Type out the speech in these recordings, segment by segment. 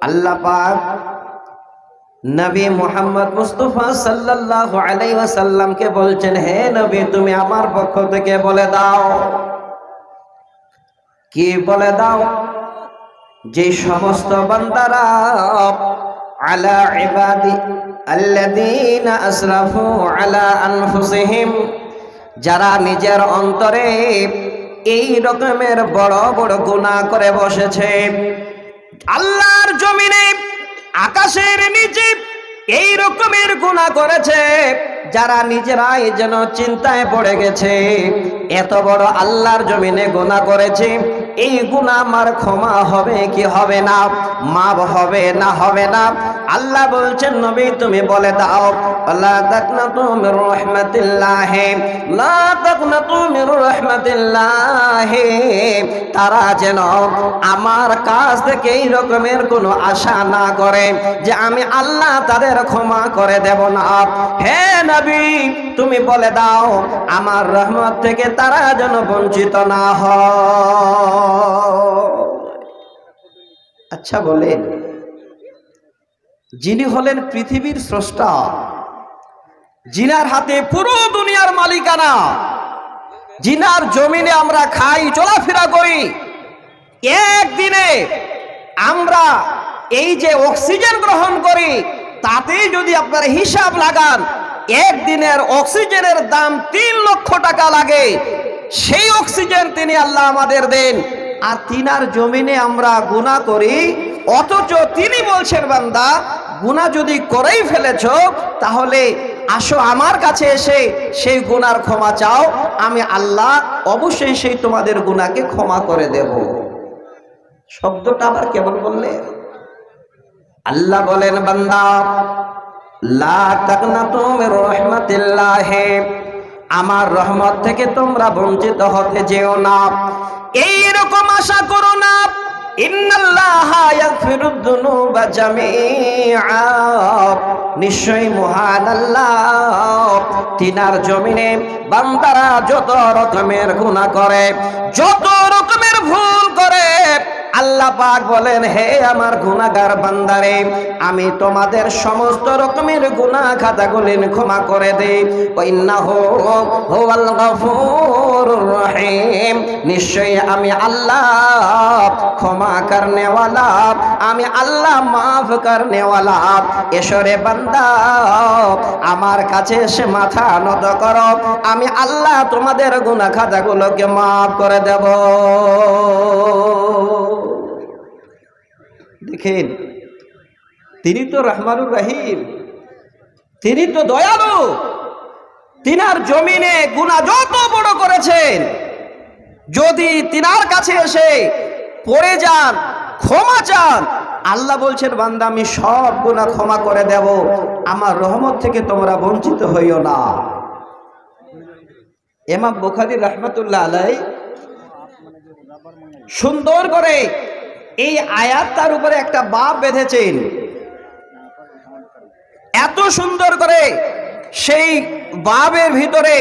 আল্লাহ পাক নবী মুহাম্মদ মুস্তাফা সাল্লাল্লাহু আলাইহি ওয়াসাল্লামকে বলছেন, হে নবী তুমি আমার পক্ষ থেকে বলে দাও। কি বলে দাও? যে সমস্ত বান্দারা আলা ইবাদি আল্লাযীনা আসরাফু আলা আনফুসিহিম, যারা নিজের অন্তরে এই রকমের বড় বড় গুনাহ করে বসেছে, আল্লাহর জমিনে আকাশের নিচে এই রকমের গুনাহ করেছে, যারা নিজেরাই যেন চিন্তায় পড়ে গেছে এত বড় আল্লাহর জমিনে গুনাহ করেছে, এই গুনাহ আমার ক্ষমা হবে কি হবে না? মাফ হবে না হবে না? আল্লাহ বলছেন নবী তুমি বলে দাও, লা তাকনাতু মির রাহমাতিল্লাহ, লা তাকনাতু মির রাহমাতিল্লাহ, তারা যেন আমার কাছ থেকে এই রকমের কোনো আশা না করে যে আমি আল্লাহ তাদের ক্ষমা করে দেব না। হে নবী তুমি বলে দাও আমার রহমত থেকে তারা যেন বঞ্চিত না হয়। আচ্ছা বলেন, যিনি হলেন পৃথিবীর স্রষ্টা, যিনার হাতে পুরো দুনিয়ার মালিকানা, যিনার জমিনে আমরা খাই চলাফেরা করি, একদিনে আমরা এই যে অক্সিজেন গ্রহণ করি তাতেই যদি আপনারা হিসাব লাগান, একদিনের অক্সিজেনের দাম 3 লক্ষ টাকা লাগে। সেই অক্সিজেন তিনি আল্লাহ আমাদের দেন, আর তিনার জমিনে আমরা গুনাহ করি, অথচ তিনি বলছেন বান্দা গুনাহ যদি করেই ফেলেছো তাহলে আসো আমার কাছে এসে সেই গুনার ক্ষমা চাও, আমি আল্লাহ অবশ্যই সেই তোমাদের গুনাহকে ক্ষমা করে দেব। শব্দটা আবার কেমন বললে? আল্লাহ বলেন বান্দা লা তাকনাতু মির রাহমাতিল্লাহ, আমার রহমত থেকে তোমরা বঞ্চিত হতে যেও না, এইরকম আশা করো না। ইন্নাল্লাহা ইয়াগফিরুদ যুনুবা জামিআ, নিশ্চয়ই মহান আল্লাহ তিনার জমিনে বান্দারা যত রকমের গুনাহ করে, যত রকমের ভুল করে, আল্লাহ পাক বলেন হে আমার গুনাহগার বান্দারে আমি তোমাদের সমস্ত রকমের গুনাহ খাতাগুলি ক্ষমা করে দেই। ইন্নাহু হুয়াল গফুরুর রহিম, নিশ্চয়ই আমি আল্লাহ ক্ষমা করনে ওয়ালা, আমি আল্লাহ মাফ করনে ওয়ালা। এসো রে বান্দা আমার কাছে এসে মাথা নত করো, আমি আল্লাহ তোমাদের গুনাহ খাতাগুলোকে মাফ করে দেব। দেখেন তিনি তো রহমানুর রহিম, তিনি তো দয়ালু, তিনার জমিনে গুনাহ যত বড় করেছেন যদি তিনার কাছে এসে পড়ে যান ক্ষমা চান, আল্লাহ বলছেন বান্দা আমি সব গুনাহ ক্ষমা করে দেব, আমার রহমত থেকে তোমরা বঞ্চিত হইও না। ইমাম বুখারী রাহমাতুল্লাহ আলাইহি সুন্দর করে এই আয়াতটার উপরে একটা বাব বেঁধেছেন, এত সুন্দর করে সেই বাবের ভিতরে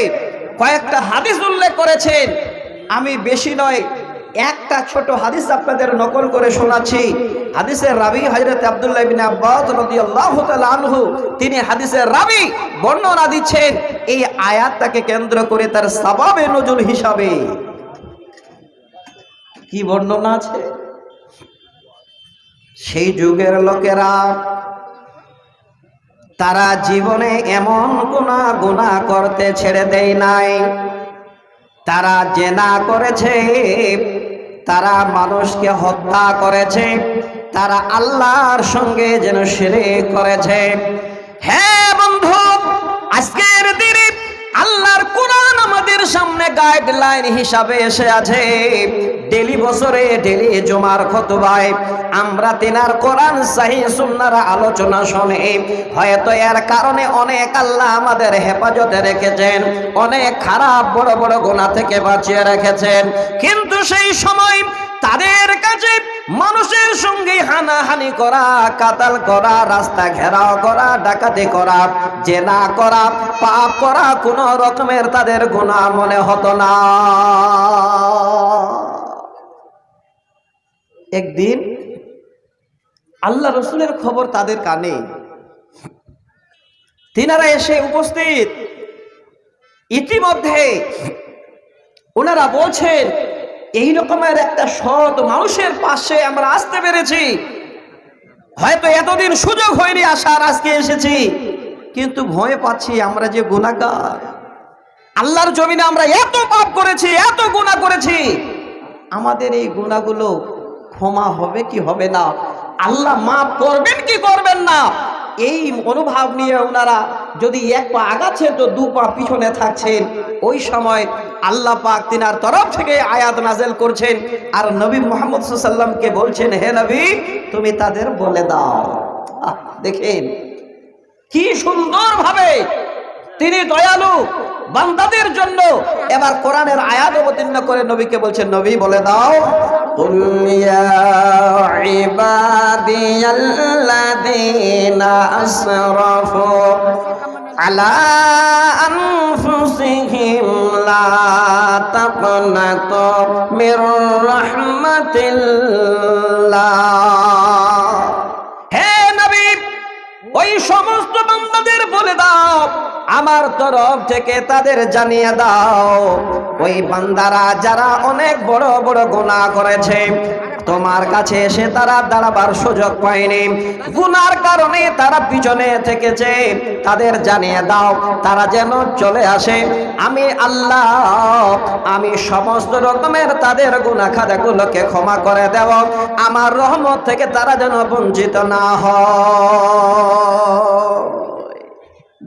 কয়েকটা হাদিস উল্লেখ করেছেন। আমি বেশি নয় একটা ছোট হাদিস আপনাদের নকল করে শোনাচ্ছি। হাদিসের রাবি হযরত আব্দুল্লাহ ইবনে আব্বাস রাদিয়াল্লাহু তাআলা আনহু, তিনি হাদিসের রাবি বর্ণনা দিচ্ছেন এই আয়াতটাকে কেন্দ্র করে তার সাবাবে নজুল হিসাবে। কি বর্ণনা আছে? সেই যুগের লোকেরা তারা জীবনে এমন কোনা গুনাহ করতে ছেড়ে দেয় নাই, তারা জেনা করেছে, তারা মানুষকে হত্যা করেছে, তারা আল্লাহর সঙ্গে যেন শিরক করেছে। হ্যাঁ বন্ধু, আজকের দিনে আল্লাহর কোরআন আমাদের সামনে গাইডলাইন হিসাবে এসে আছে। ডেলি বছরে ডেলি জুমার খুতবায় আমরা তিনার কোরআন সহিহ সুন্নাহর আলোচনা শুনি। হয়তো এর কারণে অনেক আল্লাহ আমাদের হেফাজতে রেখেছেন, অনেক খারাপ বড় বড় গুনাহ থেকে বাঁচিয়ে রেখেছেন, কিন্তু সেই সময় তাদের কাছে মানুষের সঙ্গে হানাহানি করা, কাতাল করা, রাস্তা ঘেরাও করা, ডাকাতি করা, জেনা করা, পাপ করা কোন রকমের তাদের গুনাহ মনে হতো না। একদিন আল্লাহ রসুলের খবর তাদের কানে। তিনারা এসে উপস্থিত, ইতিমধ্যে ওনারা বলছেন এই রকমের একটা সৎ মানুষের পাশে আমরা আসতে পেরেছি, হয়তো এতদিন সুযোগ হয়নি আসার, আজকে এসেছি, কিন্তু ভয় পাচ্ছি আমরা যে গুনাহগার, আল্লাহর জমিনে আমরা এত পাপ করেছি, এত গুনাহ করেছি, আমাদের এই গুনাহগুলো ক্ষমা হবে কি হবে না, আল্লাহ মাফ করবেন কি করবেন না, এই মনোভাব নিয়ে ওনারা যদি এক পা আগাচ্ছেন তো দু পা পিছনে থাকছেন। ওই সময় আল্লাহ পাক তিনার তরফ থেকে আয়াত নাজেল করছেন আর নবী মুহাম্মদ সাল্লাল্লাহু আলাইহি ওয়াসাল্লামকে বলছেন, হে নবী তুমি তাদের বলে দাও। দেখেন কি সুন্দর ভাবে তিনি দয়ালু বান্দাদের জন্য এবার কোরআনের আয়াত অবতীর্ণ করে নবীকে বলছেন, নবী বলে দাও, কুল ইয়া ইবাদিয়াল্লাযীনা আসরাফু আলা আনফুসিহিম লা তাকনাতু মির রাহমাতিল্লাহ। হে নবী ওই সমস্ত বান্দাদের বলে দাও, আমার তরফ থেকে তাদের জানিয়ে দাও, ওই বান্দারা যারা অনেক বড় বড় গুনাহ করেছে, তোমার কাছে এসে তারা দাঁড়াবার সুযোগ পায়নি, গুনার কারণে তারা পিছনে থেকেছে, তাদের জানিয়ে দাও তারা যেন চলে আসে, আমি আল্লাহ আমি সমস্ত রকমের তাদের গুনাহ খাতাগুলোকে ক্ষমা করে দেব, আমার রহমত থেকে তারা যেন বঞ্চিত না হয়।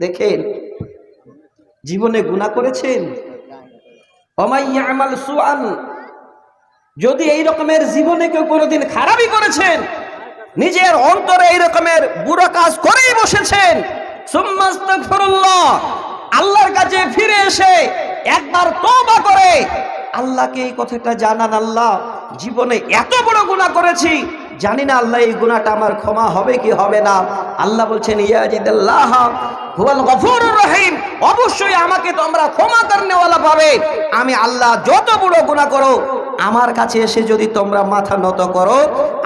দেখেন জীবনে গুনাহ করেছেন, ওমাইয়া আমাল সুআন, যদি এই রকমের জীবনে কেউ কোনোদিন খারাপই করেছেন, নিজের অন্তরে এই রকমের বুড়ো কাজ করেই বসেছেন, সুম্মা আস্তাগফিরুল্লাহ, আল্লাহর কাছে ফিরে এসে একবার তওবা করে আল্লাহকে এই কথাটা জানান, আল্লাহ জীবনে এত বড় গুনাহ করেছি, জানি না আল্লাহ এই গুনাহটা আমার ক্ষমা হবে কি হবে না। আল্লাহ বলছেন ইয়াজিদাল্লাহ হুয়াল গফুরুর রহিম, অবশ্যই আমাকে তোমরা ক্ষমা করনেওয়ালা পাবে, আমি আল্লাহ যত বড় গুনাহ করো আমার কাছে এসে যদি তোমরা মাথা নত করো,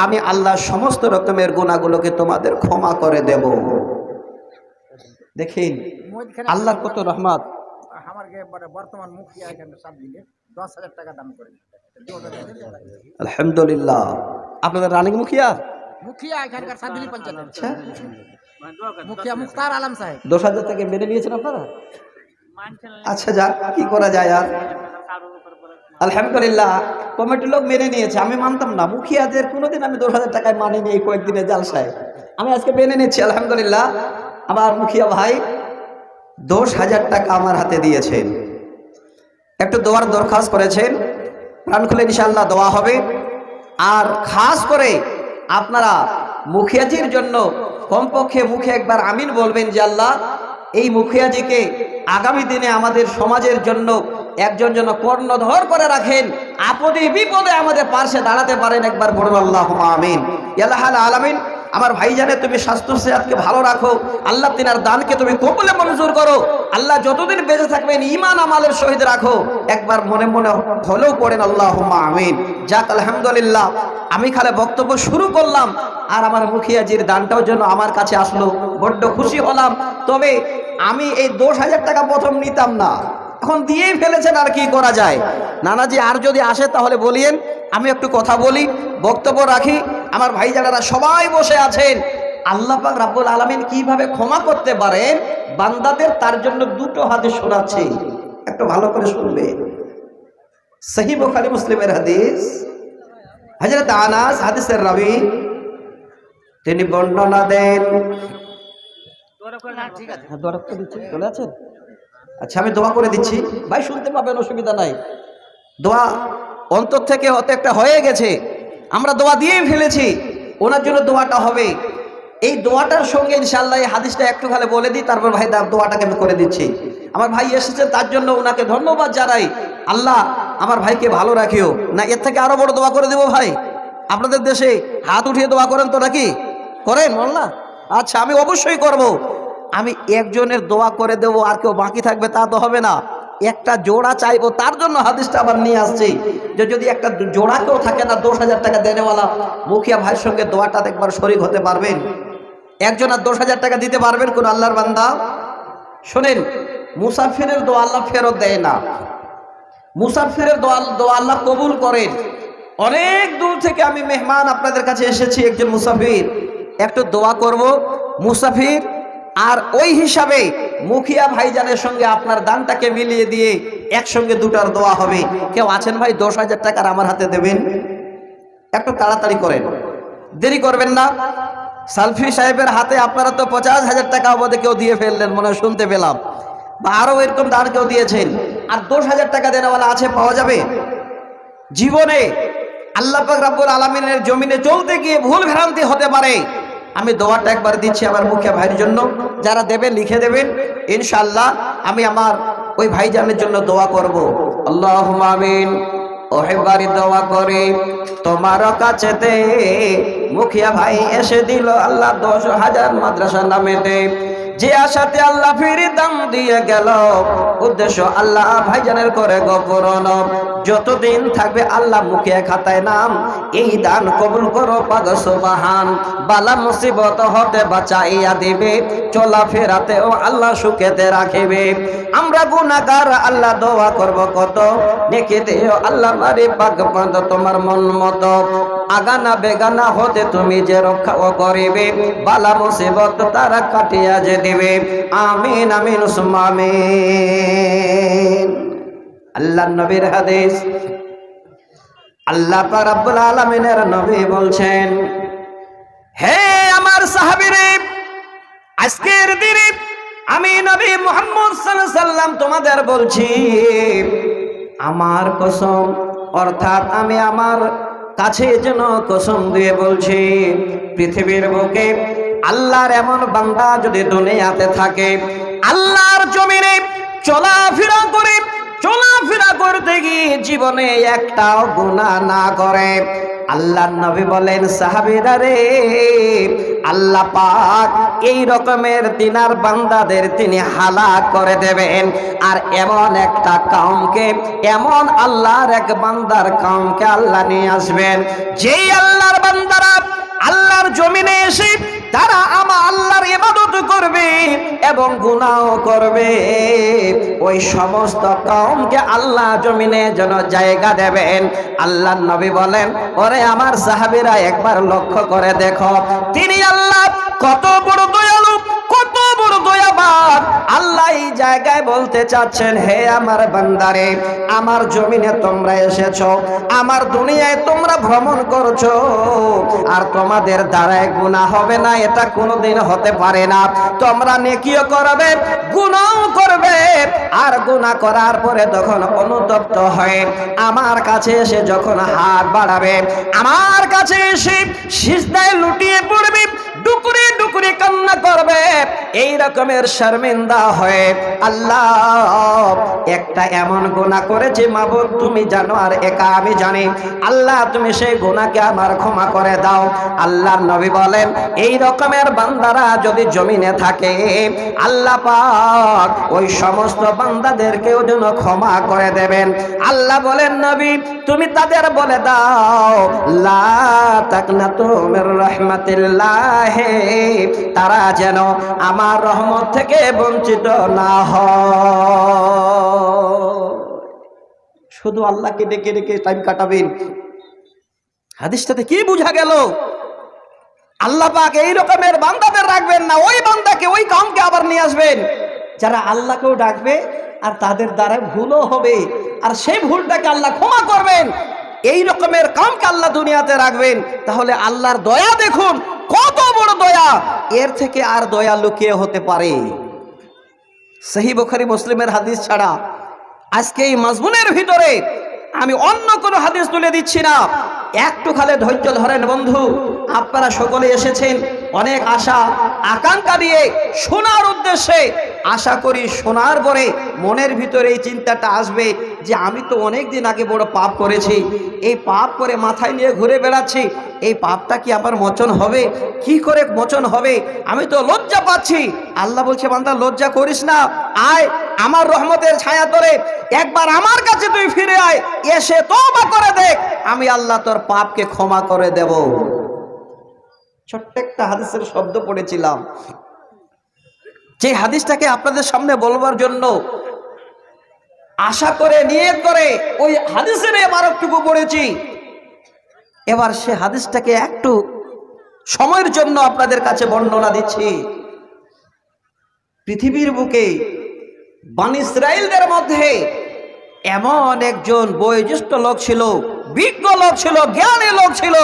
আমি আল্লাহ সমস্ত রকমের গুনাহগুলোকে তোমাদের ক্ষমা করে দেব। দেখেন আল্লাহর কত রহমত। আমার বর্তমান মুখিয়া এখানে 7 দিনে 10,000 টাকা দাম করে। আলহামদুলিল্লাহ। আপনাদের রানিং মুখিয়া এখানকার 7 দিনে পঞ্চায়েত। আচ্ছা মুখিয়া মুখতার আলম সাহেব 10,000 টাকা মেনে নিয়েছেন আপনারা? আচ্ছা যাক, কি করা যায় আর। আলহামদুলিল্লাহ কমিটির লোক মেনে নিয়েছে, আমি মানতাম না, মুখিয়াদের কোনোদিন আমি 10,000 টাকায় মানিনি, এই কয়েকদিনে জালসায় আমি আজকে মেনে নিচ্ছি। আলহামদুলিল্লাহ আমার মুখিয়া ভাই 10,000 টাকা আমার হাতে দিয়েছেন, একটু দোয়ার দরখাস্ত করেছেন, প্রাণ খুলে ইনশাআল্লাহ দোয়া হবে। আর খাস করে আপনারা মুখিয়াজির জন্য কমপক্ষে মুখে একবার আমিন বলবেন যে আল্লাহ এই মুখিয়াজিকে আগামী দিনে আমাদের সমাজের জন্য একজন যেন কর্ণধর করে রাখেন, আপদে বিপদে আমাদের পাশে দাঁড়াতে পারেন, একবার বলুন আল্লাহুম্মা আমিন। ইয়া রাব্বাল আলামিন আমার ভাইজানে তুমি স্বাস্থ্য সেহাতকে ভালো রাখো, আল্লাহ তিনার দানকে তুমি কবুলে মঞ্জুর করো, আল্লাহ যতদিন বেঁচে থাকবেন ঈমান আমালের সহিত রাখো, একবার মনে মনে হলেও পড়েন আল্লাহুম্মা আমিন। যাক আলহামদুলিল্লাহ, আমি খালি বক্তব্য শুরু করলাম আর আমার মুখিয়াজির দানটাও যেন আমার কাছে আসলো, বড্ড খুশি হলাম। তবে আমি এই 10,000 টাকা প্রথম নিতাম না, এখন দিয়েই ফেলেছেন, আর কি করা যায়। নানাজি আর যদি আসে তাহলে বলিয়েন, আমি একটু কথা বলি, বক্তব্য রাখি। আমার ভাইজানেরা সবাই বসে আছেন, আল্লাহ পাক রাব্বুল আলামিন কিভাবে ক্ষমা করতে পারেন বান্দাদের, তার জন্য দুটো হাদিস শোনাচ্ছি, একটু ভালো করে শুনবে। সহিহ বুখারী মুসলিমের হাদিস, হযরত আনাস হাদিসের রাবী, তিনি বর্ণনা দেন। ঠিক আছে, দোয়া করে দিচ্ছি, চলে আছেন? আচ্ছা আমি দোয়া করে দিচ্ছি, ভাই শুনতে পাবেন, অসুবিধা নাই। দোয়া অন্তর থেকে হতে একটা হয়ে গেছে, আমরা দোয়া দিয়েই ফেলেছি, ওনার জন্য দোয়াটা হবে। এই দোয়াটার সঙ্গে ইনশাআল্লাহ এই হাদিসটা একটু খালি বলে দিই, তারপর ভাই দোয়াটাকে আমি করে দিচ্ছি। আমার ভাই এসেছে তার জন্য ওনাকে ধন্যবাদ জানাই, আল্লাহ আমার ভাইকে ভালো রাখিও। না এর থেকে আরো বড় দোয়া করে দেব ভাই? আপনাদের দেশে হাত উঠিয়ে দোয়া করেন তো নাকি? করেন মোল্লা? আচ্ছা আমি অবশ্যই করব। আমি একজনের দোয়া করে দেবো আর কেউ বাকি থাকবে তা তো হবে না, একটা জোড়া চাইবো, তার জন্য হাদিসটা আবার নিয়ে আসছি যে যদি একটা জোড়া কেউ থাকে না 10,000 টাকা দেনেওয়ালা, মুখিয়া ভাইয়ের সঙ্গে দোয়াটা একবার শরীক হতে পারবেন? একজন আর 10,000 টাকা দিতে পারবেন কোন আল্লাহর বান্দা? শোনেন, মুসাফিরের দোয়া আল্লাহ ফেরত দেয় না, মুসাফিরের দোয়া আল্লাহ কবুল করেন। অনেক দূর থেকে আমি মেহমান আপনাদের কাছে এসেছি, একজন মুসাফির, একটু দোয়া করব মুসাফির, আর ওই হিসাবে মুখিয়া ভাইজানের সঙ্গে আপনার দানটাকে মিলিয়ে দিয়ে একসঙ্গে দুটার দোয়া হবে। কেউ আছেন ভাই 10,000 টাকার আমার হাতে দেবেন? একটু তাড়াতাড়ি করেন, দেরি করবেন না। সালফি সাহেবের হাতে আপনারা তো 50,000 টাকা অবধি কেউ দিয়ে ফেললেন মনে হয়, শুনতে পেলাম, বা আরো এরকম দান কেউ দিয়েছেন। আর 10,000 টাকা দেনেওয়ালা আছে, পাওয়া যাবে? জীবনে আল্লাহ পাক রব্বুল আলামিনের জমিনে চলতে গিয়ে ভুল ভ্রান্তি হতে পারে। আমি দোয়াটা একবার দিচ্ছি আমার মুখিয়া ভাইয়ের জন্য, যারা দেবেন লিখে দেবেন, ইনশাআল্লাহ আমি আমার ওই ভাইজানের জন্য দোয়া করব। আল্লাহুম্মা আমিন। ওহেবারি দোয়া করে তোমার কাছেতে মুখিয়া ভাই এসে দিল আল্লাহ 10,000 মাদ্রাসা নামেতে, যে আশাতে আল্লাহ ফিরে দাম দিয়ে গেল, উদ্দেশ্য আল্লাহ ভাইজানের করে গোপরণ, যতদিন থাকবে আল্লাহ মুখিয়া খাতায় নাম, এই দান কবুল করো পাক সুবহান। বালা মুসিবত হতে বাঁচাইয়া দিবে, চলা ফেরাতেও আল্লাহ সুখেতে রাখিবে। আমরা গুনাহগার আল্লাহ দোয়া করব কত, নেকি দিও আল্লাহ মারি পাক পদ তোমার মন মতো, আগানা বেগানা হতে তুমি যে রক্ষাও করিবে, বালা মুসিবত তারা কাটিয়া যে দিবে। আমিন আমিন সুম্মা আমিন। আল্লাহ নবীর হাদিস, আল্লাহ পাক রব্বুল আলামিনের নবী বলছেন, হে আমার সাহাবীরে, আজকের দিনে আমি নবী মুহাম্মদ সাল্লাল্লাহু আলাইহি সাল্লাম তোমাদের বলছি, আমার কসম, অর্থাৎ আমি আমার কাছে যেন কসম দিয়ে বলছি, পৃথিবীর বুকে আল্লাহর এমন বান্দা যদি দুনিয়াতে থাকে, আল্লাহর জমিনে চলাফেরা করতে গিয়ে জীবনে একটাও গুনাহ না করে, আল্লাহর নবী বলেন, সাহাবীরা রে, আল্লাহ পাক এই রকমের তিনার বান্দাদের তিনি হালাক করে দেবেন। আর এমন একটা কওমকে, এমন আল্লাহর এক বান্দার কওমকে আল্লাহ নিয়ে আসবেন, যেই আল্লাহর বান্দারা আল্লাহর জমিনে এসে তারা আমার আল্লাহর ইবাদত করবে এবং গুনাহ করবে, ওই সমস্ত কওমকে আল্লাহ জমিনে যেন জায়গা দেবেন। আল্লাহর নবী বলেন, ওরে আমার সাহাবীরা একবার লক্ষ্য করে দেখো, তিনি আল্লাহ কত বড় দয়ালু, কত বড় দয়াবান। আল্লাহ এই জায়গায় বলতে চাচ্ছেন, হে আমার বান্দারে, আমার জমিনে তোমরা এসেছো, আমার দুনিয়ায় তোমরা ভ্রমণ করছো, আর তোমাদের দ্বারায় গুনাহ হবে না এটা কোনোদিন হতে পারে না। তোমরা নেকিও করবে, গুনাহও করবে, আর গুনাহ করার পরে তখন অনুতপ্ত হয়ে আমার কাছে এসে যখন হাত বাড়াবে, আমার কাছে এসে সিজদায় লুটিয়ে পড়বে, ডুকরে ডুকরে কান্না করবে, এই রকমের শর্মিন্দা হয়ে, আল্লাহ একটা এমন গুনাহ করেছে মাবুদ তুমি জানো আর একা আমি জানি, আল্লাহ তুমি সেই গুনাহকে আমার ক্ষমা করে দাও। আল্লাহর নবী বলেন, এই রকমের বান্দারা যদি জমিনে থাকে, আল্লাহ পাক ওই সমস্ত বান্দাদেরকেও যেন ক্ষমা করে দেবেন। আল্লাহ বলেন, নবী তুমি তাদের বলে দাও, লা তাকনাতু মির রাহমাতিল্লাহ, তারা যেন আমার রহমত থেকে বঞ্চিত না হয়। শুধু আল্লাহকে ডেকে ডেকে টাইম কাটাবেন। হাদিসটাতে কি বোঝা গেল? আল্লাহ পাক এই রকমের বান্দাদের রাখবেন না, ওই বান্দাকে, ওই কওমকে আবার নিয়ে আসবেন যারা আল্লাহকেও ডাকবে আর তাদের দ্বারা ভুলও হবে, আর সেই ভুলটাকে আল্লাহ ক্ষমা করবেন। এই রকমের কওমকে আল্লাহ দুনিয়াতে রাখবেন। তাহলে আল্লাহর দয়া দেখুন, কত বড় দয়া, এর থেকে আর দয়া লুকিয়ে হতে পারে? সহিহ বুখারী মুসলিমের হাদিস ছাড়া আজকে এই মাজমুনের ভিতরে আমি অন্য কোনো হাদিস তুলে দিচ্ছি না। একটু খালে ধৈর্য ধরেন বন্ধু, আপনারা সকলে এসেছেন অনেক আশা আকাঙ্ক্ষা দিয়ে শোনার উদ্দেশ্যে। আশা করি শোনার পরে মনের ভিতরে এই চিন্তাটা আসবে যে আমি তো অনেক দিন আগে বড় পাপ করেছি, এই পাপ করে মাথায় নিয়ে ঘুরে বেড়াচ্ছি, এই পাপটা কি আমার মোচন হবে? কি করে মোচন হবে? আমি তো লজ্জা পাচ্ছি। আল্লাহ বলছে, বান্দা লজ্জা করিস না, আয় আমার রহমতের ছায়া তলে একবার আমার কাছে তুই ফিরে আয়, এসে তওবা করে দেখ, আমি আল্লাহ তোর পাপকে ক্ষমা করে দেব। ছোট্ট একটা হাদিসের শব্দ পড়েছিলাম, যে হাদিসটাকে আপনাদের সামনে বলবার জন্য আশা করে নিয়ত করে ওই হাদিসের ইবারতটুকু পড়েছি। এবার সে হাদিসটাকে একটু সময়ের জন্য আপনাদের কাছে বর্ণনা দিচ্ছি। পৃথিবীর বুকে বনী ইসরাইলদের মধ্যে এমন একজন বয়োজ্যেষ্ঠ লোক ছিল, বিজ্ঞ লোক ছিল, জ্ঞানী লোক ছিল।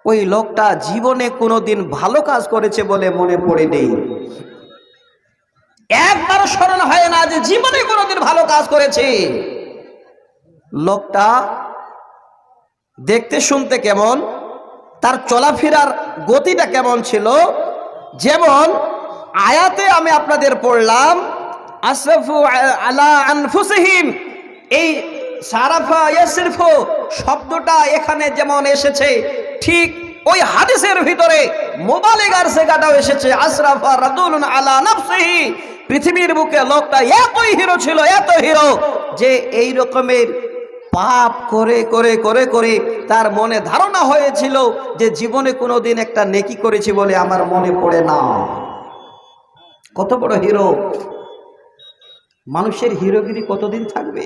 ওই লোকটা জীবনে কোনোদিন ভালো কাজ করেছে বলে মনে পড়ে নেই। একবার স্মরণ হয় না যে জীবনে কোনোদিন ভালো কাজ করেছে। লোকটা দেখতে শুনতে কেমন, তার চলাফেরার গতিটা কেমন ছিল, যেমন আয়াতে আমি আপনাদের পড়লাম, আসরাফু আলা আনফুসিহিম, এই সারাফা ইয়াসরিফু শব্দটা এখানে যেমন এসেছে, ঠিক ওই হাদিসের ভিতরে মুবালিগার সেগাটাও এসেছে, আসরাফা রাজুলুন আলা নাফসিহি। পৃথিবীর বুকে লোকটা এতই হিরো ছিল, এত হিরো, যে এই রকমের পাপ করে করে করে করে তার মনে ধারণা হয়েছিল যে জীবনে কোনোদিন একটা নেকি করেছি বলে আমার মনে পড়ে না। কত বড় হিরো! মানুষের হিরোগিরি কতদিন থাকবে?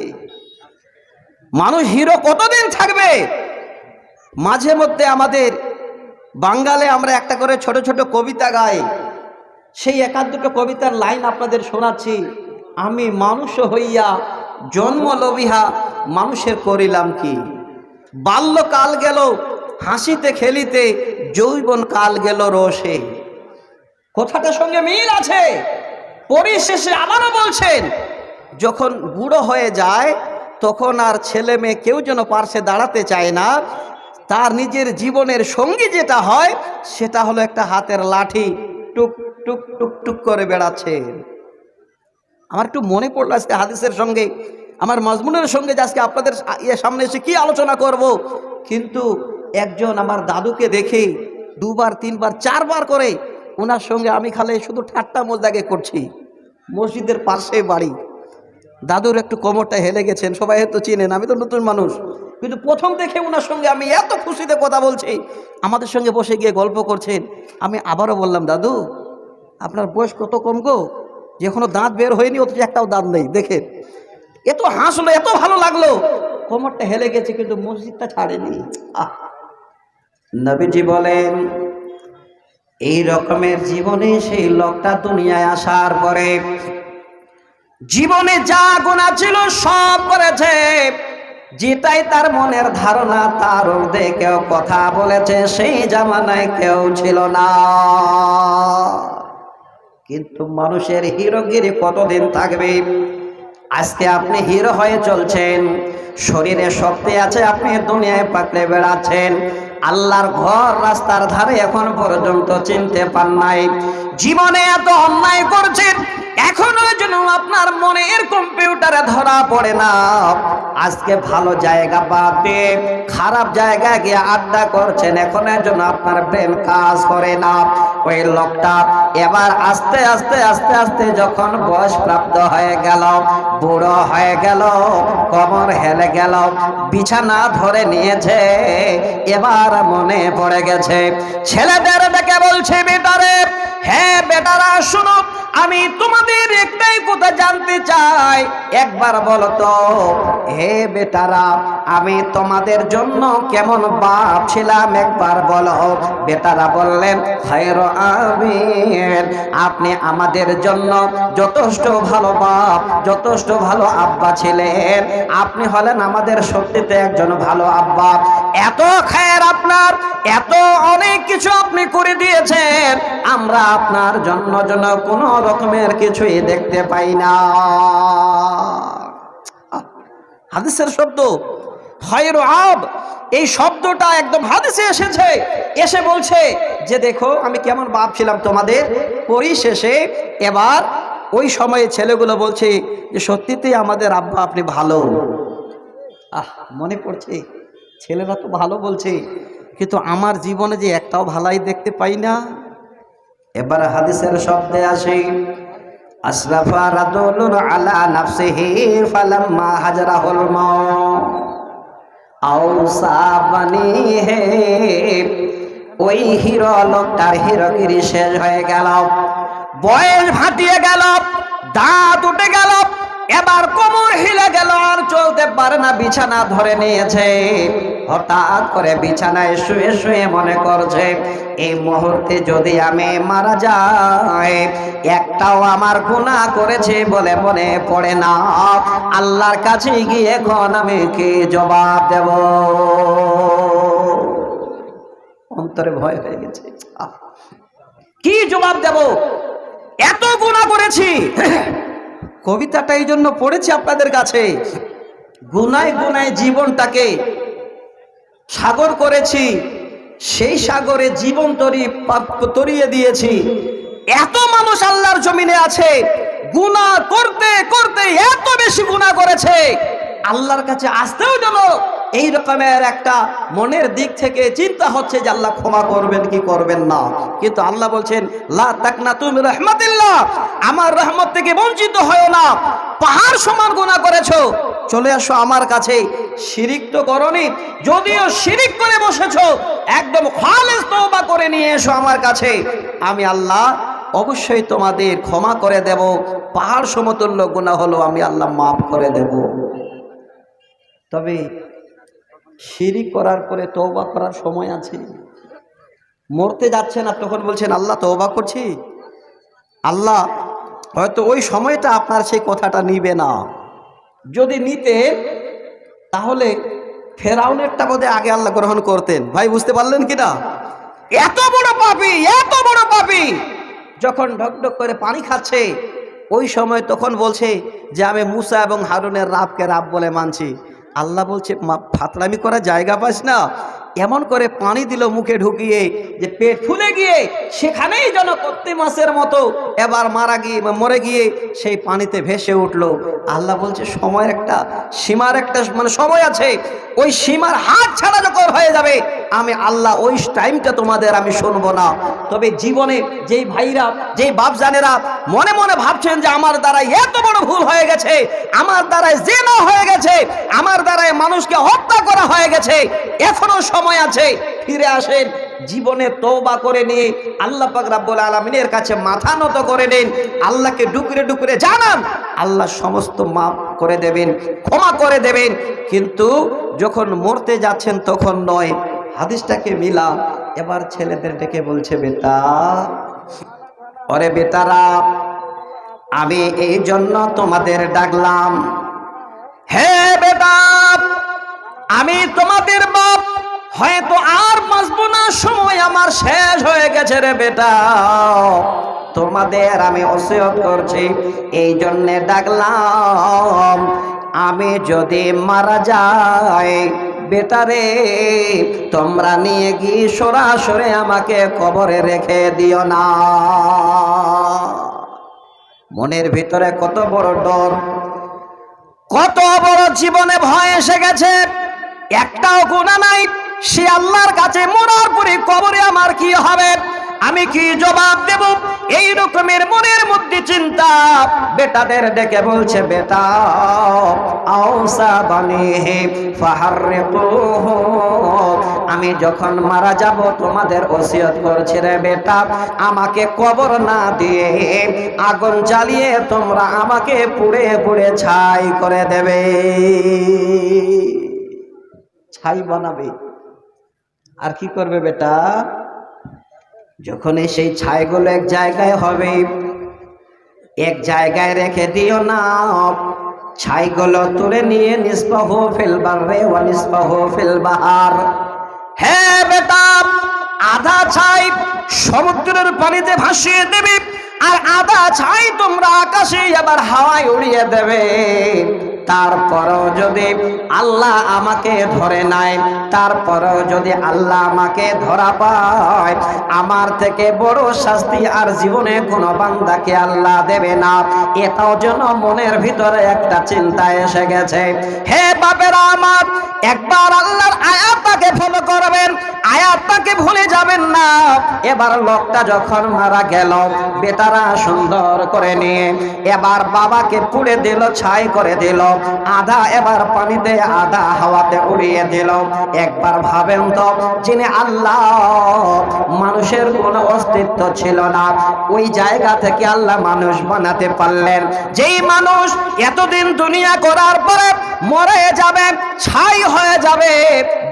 মানুষ হিরো কতদিন থাকবে? মাঝে মধ্যে আমাদের বাঙালে আমরা একটা করে ছোট ছোট কবিতা গাই, সেই একাধ দুটো কবিতার লাইন আপনাদের শোনাচ্ছি। আমি মানুষ হইয়া জন্ম লবিহা মানুষের করিলাম কি, বাল্যকাল গেল হাসিতে খেলিতে, যৌবন কাল গেল রোষে। কথাটার সঙ্গে মিল আছে। পরিশেষে আবারও বলছেন, যখন বুড়ো হয়ে যায় তখন আর ছেলে মেয়ে কেউ যেন পার্শ্বে দাঁড়াতে চায় না। তার নিজের জীবনের সঙ্গী যেটা হয় সেটা হলো একটা হাতের লাঠি, টুক টুক টুক টুক করে বেড়াচ্ছে। আমার একটু মনে পড়লো আজকে হাদিসের সঙ্গে, আমার মজমুনের সঙ্গে, যে আজকে আপনাদের সামনে এসে কি আলোচনা করব। কিন্তু একজন আমার দাদুকে দেখে দুবার তিনবার চারবার করে ওনার সঙ্গে আমি খালি শুধু ঠাট্টা মজাকে করছি। মসজিদের পাশে বাড়ি, দাদুর একটু কোমরটা হেলে গেছেন, সবাই হয়তো চিনেন, আমি তো নতুন মানুষ, কিন্তু প্রথম দেখে ওনার সঙ্গে আমি এত খুশিতে কথা বলছি, আমাদের সঙ্গে বসে গিয়ে গল্প করছেন। আমি আবারও বললাম, দাদু আপনার বয়স কত কম গো, যে এখনো দাঁত বের হয়নি, অথচ একটাও দাঁত নেই। দেখেন এত হাসলো, এত ভালো লাগলো, কোমরটা হেলে গেছে কিন্তু মসজিদটা ছাড়েনি। নবীজি বলেন, এই রকমের জীবনে সেই লোকটা দুনিয়ায় আসার পরে জীবনে যা গুনাহ ছিল সব করেছে, যেটাই তার মনের ধারণা তার ঊর্ধ্বে কেউ কথা বলেছে সেই জামানায় কেউ ছিল না। কিন্তু মানুষের হিরোগিরি কতদিন থাকবে? আজকে আপনি হিরো হয়ে চলছেন, শরীরে শক্তি আছে, আপনি দুনিয়ায় পাকড়ে বেড়াচ্ছেন, আল্লাহর ঘর রাস্তার ধারে এখন পর্যন্ত চিনতে পান নাই, জীবনে এত অন্যায় করছেন, এখনো যেন আপনার মনের কম্পিউটারে ধরা পড়ে না। আজকে ভালো জায়গা বাদ দিয়ে খারাপ জায়গায় গিয়ে আড্ডা করছেন, এখন যেন আপনার ব্রেন কাজ করে না। ওই লোকটা এবার আস্তে আস্তে আস্তে আস্তে যখন বয়স প্রাপ্ত হয়ে গেল, বুড়ো হয়ে গেল, কোমর হেলে গেল, বিছানা ধরে নিয়েছে, এবার মনে পড়ে গেছে। ছেলেদের ডেকে বলছে, বেটারে, হ্যাঁ বেটারা শুনো, আমি তোমাদের একটাই কথা জানতে চাই, একবার বলো তো, হে বেটারা, আমি তোমাদের জন্য কেমন বাপ ছিলাম, একবার বলো। বেটারা বললেন, খায়র আমিন, আপনি আমাদের জন্য যথেষ্ট ভালো বাপ, যথেষ্ট ভালো আব্বা ছিলেন, আপনি হলেন আমাদের সত্যিতে একজন ভালো আব্বা। এত খায়ের আপনার, এত অনেক কিছু আপনি করে দিয়েছেন, আমরা আপনার জন্য কোনো রকমের কিছুই দেখতে পাই না। হাদিসের শব্দ খায়র আব, এই শব্দটা একদম হাদিসে এসেছে, এসে বলছে যে দেখো আমি কেমন বাপ ছিলাম তোমাদের। পরিশেষে এবার ওই সময়ে ছেলেগুলো বলছে যে সত্যিতেই আমাদের আব্বা আপনি ভালো। মনে পড়ছে, ছেলেরা তো ভালো বলছে, কিন্তু আমার জীবনে যে একটাও ভালাই দেখতে পাই না। এবার হাদিসের শব্দে আসে, আশরাফা রাজুলুন আলা নাফসিহি ফালাম্মা হাজারাহুল মাউত আওসা বানিহি। ওই হিরো লোকটার হিরোগিরি শেষ হয়ে গেল, বয়স ভাটিয়ে গেল, দাঁত উঠে গেল, এবার কোমর হিলে গেল, আর চলতে পারে না, বিছানা ধরে নিয়েছে। হঠাৎ করে বিছানায় শুয়ে শুয়ে মনে করছে, এই মুহূর্তে যদি আমি মারা যাই, একটাও আমার গুনাহ করেছে বলে মনে পড়ে না। আল্লাহর কাছে গিয়ে এখন আমি কি জবাব দেব? অন্তরে ভয় হয়ে গেছে, কি জবাব দেব? এত গুনাহ করেছি। কবিতাটা এই জন্য পড়েছি আপনাদের কাছে, গুনায় গুনায় জীবনটাকে সাগর করেছি, সেই সাগরে জীবন তরিয়ে দিয়েছি। এত মানুষ আল্লাহর জমিনে আছে, গুনাহ করতে করতে এত বেশি গুনাহ করেছে, আল্লাহর কাছে আসতেও যেন এই রকমের একটা মনের দিক থেকে চিন্তা হচ্ছে যে আল্লাহ ক্ষমা করবেন কি করবেন না। কিন্তু আল্লাহ বলছেন, লা তাকনাতু মির রাহমাতিল্লাহ, আমার রহমত থেকে বঞ্চিত হয় না। পাহাড় সমান গুনাহ করেছো, চলে আসো আমার কাছে। শিরিক তো করনি, যদিও শিরিক করে বসেছো, একদম খালেস তওবা করে নিয়ে এসো আমার কাছে, আমি আল্লাহ অবশ্যই তোমাদের ক্ষমা করে দেব। পাহাড় সমতুল্য গুনাহ হলো, আমি আল্লাহ মাফ করে দেব। তবে শিরিক করার পরে তওবা করার সময় আছে। মরতে যাচ্ছে না, তখন বলছেন আল্লাহ তওবা করছি। আল্লাহ হয়তো ওই সময়টা আপনার সেই কথাটা নিবে না। যদি নিতে, তাহলে ফেরাউনেরটা বোধে আগে আল্লাহ গ্রহণ করতেন। ভাই বুঝতে পারলেন কিনা? এত বড় পাপী, এত বড় পাপী, যখন ঢকঢক করে পানি খাচ্ছে, ওই সময় তখন বলছে যে আমি মুসা এবং হারুনের রাবকে রাব বলে মানছি। আল্লাহ বলছে, ফাতলামি করার জায়গা পাস না? এমন করে পানি দিল মুখে ঢুকিয়ে যে পেট ফুলে গিয়ে সেখানেই যেন কত্তি মাছের মতো এবার মরে গিয়ে সেই পানিতে ভেসে উঠলো। আল্লাহ বলছে, সময়ের একটা সীমার একটা সময় আছে, ওই সীমার হাত ছাড়া যখন হয়ে যাবে, আমি আল্লাহ ওই টাইমটা তোমাদের আমি শুনবো না। তবে জীবনে যেই ভাইরা, যেই বাপজানেরা মনে মনে ভাবছেন যে আমার দ্বারাই এত বড় ভুল হয়ে গেছে, আমার দ্বারাই জিনা হয়ে গেছে, আমার দ্বারাই মানুষকে হত্যা করা হয়ে গেছে, এখনো সময় আছে, ফিরে আসেন, জীবনে তওবা করে নিয়ে আল্লাহ পাক রব্বুল আলামিনের কাছে মাথা নত করে নেন, আল্লাহকে ডুকরে ডুকরে জানান, আল্লাহ সমস্ত মাফ করে দেবেন, ক্ষমা করে দেবেন। কিন্তু যখন মরতে যাচ্ছেন তখন নয়। হাদিসটাকে মিলা। এবার ছেলেদের ডেকে বলছে, বেটা, ওরে বেটারা, আমি এই জন্য তোমাদের ডাকলাম। হে বেটা, আমি তোমাদের বাপ, হয়তো আর বাঁচবো না, সময় আমার শেষ হয়ে গেছে রে বেটা। তোমাদের আমি ওসিয়ত করছি, এই জন্যে ডাকলাম, আমি যদি মারা যাই, বেটারে তোমরা নিয়ে গিয়ে সরাসরি আমাকে কবরে রেখে দিও না। মনের ভিতরে কত বড় ডর, কত বড় জীবনে ভয় এসে গেছে। একটাও গুনাহ নাই, সে আল্লাহর কাছে মরার পরে কবরে আমার কি হবে, আমি কি জবাব দেব, এই রকমের মনের মধ্যে চিন্তা। বেটাদের ডেকে বলছে, বেটা, আওসা বানিহি ফাহাররিকুহু, আমি যখন মারা যাব তোমাদের ওসিয়ত করছি রে বেটা, আমাকে কবর না দিয়ে আগুন জ্বালিয়ে তোমরা আমাকে পুড়ে পুড়ে ছাই করে দেবে। ছাই বানাবে। আর কি করবে বেটা? যখন সেই ছাইগুলো এক জায়গায় হবে, এক জায়গায় রেখে দিও না, ছাইগুলো তুলে নিয়ে নিসফাহু ফিল বাররি ওয়া নিসফাহু ফিল বাহার। হে বেটা, আধা ছাই সমুদ্রের পানিতে ভাসিয়ে দেবে, আর আধা ছাই তোমরা আকাশে আবার হাওয়ায় উড়িয়ে দেবে। তারপরও যদি আল্লাহ আমাকে ধরে নেয়, তারপরও যদি আল্লাহ আমাকে ধরা পায়, আমার থেকে বড় শাস্তি আর জীবনে কোনো বান্দাকে আল্লাহ দেবে না। এটাও যেন মনের ভিতরে একটা চিন্তা এসে গেছে। হে বাপেরা আমার, একবার আল্লাহর আয়াতটাকে ফলো করবেন, আয়াতটাকে ভুলে যাবেন না। এবার লোকটা যখন মারা গেল, বেটারা সুন্দর করে নিয়ে এবার বাবাকে পুড়ে দিল, ছাই করে দিল, আধা এবার পানিতে আধা হাওয়াতে উড়িয়ে দিল। একবার ভাবেন তো, যিনি আল্লাহ মানুষের কোনো অস্তিত্ব ছিল না, ওই জায়গা থেকে আল্লাহ মানুষ বানাতে পারলেন। যেই মানুষ এতদিন দুনিয়া করার পরে মরে যাবে, ছাই হয়ে যাবে,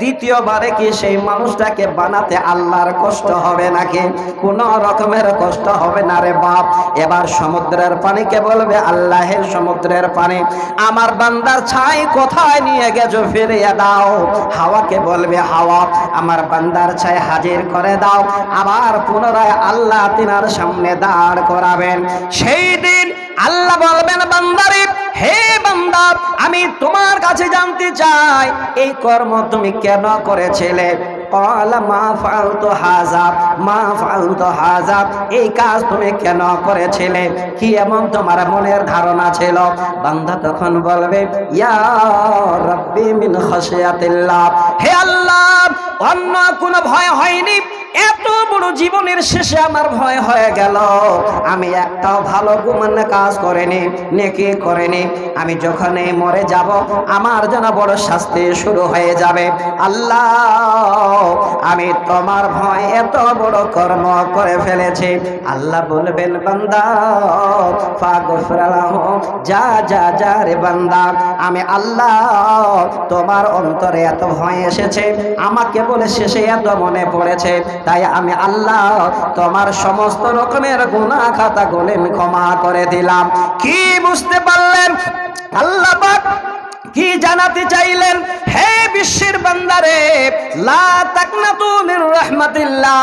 দ্বিতীয়বারে কি সেই মানুষটাকে বানাতে আল্লাহর কষ্ট হবে নাকি? কোন রকমের কষ্ট হবে না রে বাপ। এবার সমুদ্রের পানিকে বলবে, আল্লাহের সমুদ্রের পানি, আমার বান্দার ছাই কোথায় নিয়ে গেছো, ফিরিয়ে দাও। হাওয়াকে বলবে, হাওয়া, আমার বান্দার ছাই হাজির করে দাও। আবার পুনরায় আল্লাহ তিনার সামনে দাঁড় করাবেন। সেই দিন আল্লাহ বলবেন, বান্দারে, হে বান্দা, আমি তোমার কাছে জানতে চাই এই কর্ম তুমি কেন করেছিলে? মা ফালতু হাযা, মা ফালতু হাযা, এই কাজ তুমি কেন করেছিলে? কি এমন তোমার মনের ধারণা ছিল? বান্দা তখন বলবে, ইয়া রাব্বি মিন খাশিয়াতিল্লাহ, হে আল্লাহ, অন্য কোনো ভয় হয়নি, এত বড় জীবনের শেষে আমার ভয় হয়ে গেল। আমি একটাও ভালো গুমান্য কাজ করিনি, নেকি করিনি। আমি যখনই মরে যাব, আমার যেন বড় শাস্তি শুরু হয়ে যাবে। আল্লাহ, আমি তোমার ভয় এত বড় কর্ম করে ফেলেছি। আল্লাহ বলবেন, বান্দা, ফাগফির লাহু, যা যা যা রে বান্দা, আমি আল্লাহ তোমার অন্তরে এত ভয় এসেছে, আমাকে বলে শেষে এত মনে পড়েছে, তাই আমি আল্লাহ তোমার সমস্ত রকমের গুনাহ খাতা গুলো ক্ষমা করে দিলাম। কি বুঝতে পারলেন? আল্লাহ পাক কি জানাতে চাইলেন? হে বিশ্বের বান্দারে, লা তাকনাতু মির রাহমাতিল্লাহ,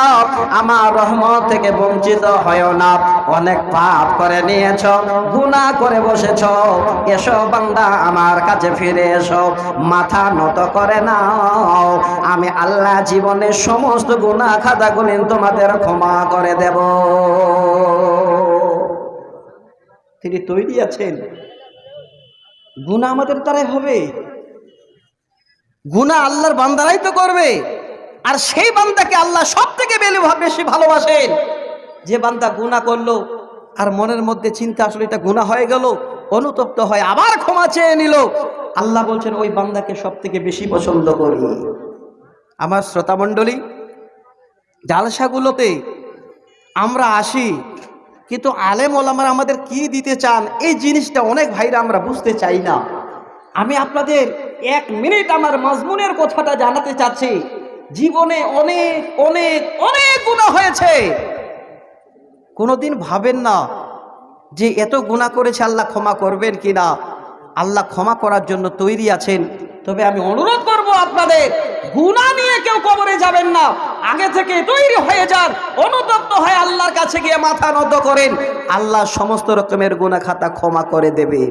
আমার রহমত থেকে বঞ্চিত হয়ো না। অনেক পাপ করে নিয়েছো, গুনাহ করে বসেছো, এসো বান্দা, আমার কাছে ফিরে এসো, মাথা নত করে নাও। আমি আল্লাহ জীবনের সমস্ত গুনাহ খাতাগুলো তোমাদের ক্ষমা করে দেব। তিনি তৈরি আছেন। গুনাহ আমাদের দ্বারাই হবে, গুনাহ আল্লাহর বান্দারাই তো করবে। আর সেই বান্দাকে আল্লাহ সব থেকে বেশি ভালোবাসেন যে বান্দা গুনাহ করলো আর মনের মধ্যে চিন্তা, আসলে এটা গুনাহ হয়ে গেল, অনুতপ্ত হয়, আবার ক্ষমা চেয়ে নিল। আল্লাহ বলছেন, ওই বান্দাকে সব থেকে বেশি পছন্দ করি। আমার শ্রোতা মণ্ডলী, জালসাগুলোতে আমরা আসি, কিন্তু আলেম ওলামারা আমাদের কি দিতে চান, এই জিনিসটা অনেক ভাইরা আমরা বুঝতে চাই না। আমি আপনাদের 1 মিনিট আমার মাজমুনের কথাটা জানাতে চাচ্ছি। জীবনে অনেক অনেক অনেক গুনাহ হয়েছে, কোনোদিন ভাবেন না যে এত গুনাহ করেছে আল্লাহ ক্ষমা করবেন কিনা। আল্লাহ ক্ষমা করার জন্য তৈরি আছেন। তবে আমি অনুরোধ করব আপনাদের, গুনাহ নিয়ে কেউ কবরে যাবেন না, আগে থেকে তৈরি হয়ে যান, অনুতপ্ত হয়ে আল্লাহর কাছে গিয়ে মাথা নত করেন, আল্লাহ সমস্ত রকমের গুনাহ খাতা ক্ষমা করে দেবে।